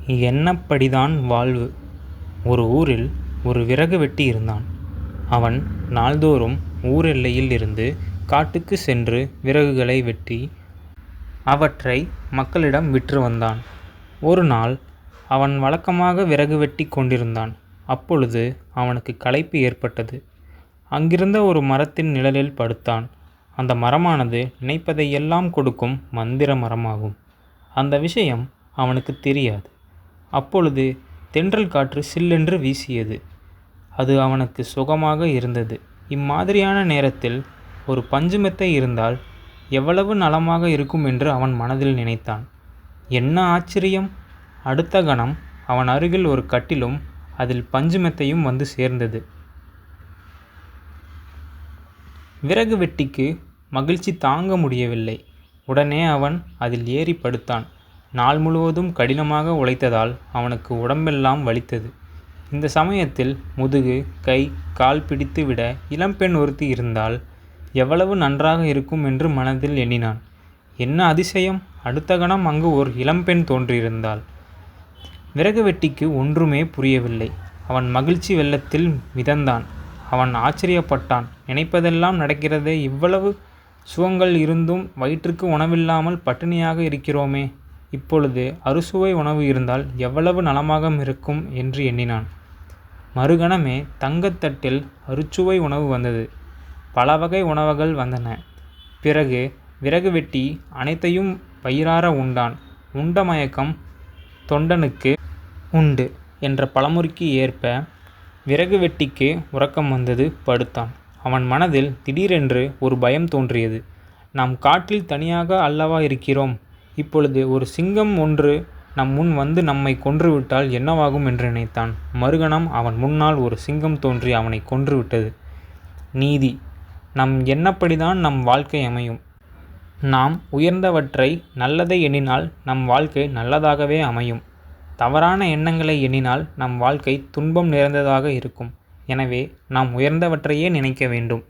எண்ணப்படிதான் வாழ்வு. ஒரு ஊரில் ஒரு விறகு வெட்டி இருந்தான். அவன் நாள்தோறும் ஊர் எல்லையில் இருந்து காட்டுக்கு சென்று விறகுகளை வெட்டி அவற்றை மக்களிடம் விற்று வந்தான். ஒரு நாள் அவன் வழக்கமாக விறகு வெட்டி கொண்டிருந்தான். அப்பொழுது அவனுக்கு களைப்பு ஏற்பட்டது. அங்கிருந்த ஒரு மரத்தின் நிழலில் படுத்தான். அந்த மரமானது நினைப்பதையெல்லாம் கொடுக்கும் மந்திர மரமாகும். அந்த விஷயம் அவனுக்கு தெரியாது. அப்பொழுது தென்றல் காற்று சில்லென்று வீசியது. அது அவனுக்கு சுகமாக இருந்தது. இம்மாதிரியான நேரத்தில் ஒரு பஞ்சு மெத்தை இருந்தால் எவ்வளவு நலமாக இருக்கும் என்று அவன் மனதில் நினைத்தான். என்ன ஆச்சரியம்! அடுத்த கணம் அவன் அருகில் ஒரு கட்டிலும் அதில் பஞ்சு மெத்தையும் வந்து சேர்ந்தது. விறகு வெட்டிக்கு மகிழ்ச்சி தாங்க முடியவில்லை. உடனே அவன் அதில் ஏறி படுத்தான். நாள் முழுவதும் கடினமாக உழைத்ததால் அவனுக்கு உடம்பெல்லாம் வலித்தது. இந்த சமயத்தில் முதுகு, கை, கால் பிடித்து விட இளம்பெண் ஒருத்தி இருந்தால் எவ்வளவு நன்றாக இருக்கும் என்று மனதில் எண்ணினான். என்ன அதிசயம்! அடுத்த கணம் அங்கு ஒரு இளம்பெண் தோன்றியிருந்தாள். விறகு வெட்டிக்கு ஒன்றுமே புரியவில்லை. அவன் மகிழ்ச்சி வெள்ளத்தில் மிதந்தான். அவன் ஆச்சரியப்பட்டான். நினைப்பதெல்லாம் நடக்கிறதே! இவ்வளவு சுகங்கள் இருந்தும் வயிற்றுக்கு உணவில்லாமல் பட்டினியாக இருக்கிறோமே! இப்பொழுது அறுசுவை உணவு இருந்தால் எவ்வளவு நலமாக இருக்கும் என்று எண்ணினான். மறுகணமே தங்கத்தட்டில் அறுசுவை உணவு வந்தது. பல வகை உணவுகள் வந்தன. பிறகு விறகு வெட்டி அனைத்தையும் வயிறார உண்டான். உண்ட மயக்கம் தொண்டனுக்கு உண்டு என்ற பழமொழிக்கு ஏற்ப விறகு வெட்டிக்கு உறக்கம் வந்தது. படுத்தான். அவன் மனதில் திடீரென்று ஒரு பயம் தோன்றியது. நாம் காட்டில் தனியாக அல்லவா இருக்கிறோம். இப்பொழுது ஒரு சிங்கம் ஒன்று நம் முன் வந்து நம்மை கொன்றுவிட்டால் என்னவாகும் என்று நினைத்தான். மறுகணம் அவன் முன்னால் ஒரு சிங்கம் தோன்றி அவனை கொன்றுவிட்டது. நீதி. நம் எண்ணப்படிதான் நம் வாழ்க்கை அமையும். நாம் உயர்ந்தவற்றை நல்லதை எண்ணினால் நம் வாழ்க்கை நல்லதாகவே அமையும். தவறான எண்ணங்களை எண்ணினால் நம் வாழ்க்கை துன்பம் நிறைந்ததாக இருக்கும். எனவே நாம் உயர்ந்தவற்றையே நினைக்க வேண்டும்.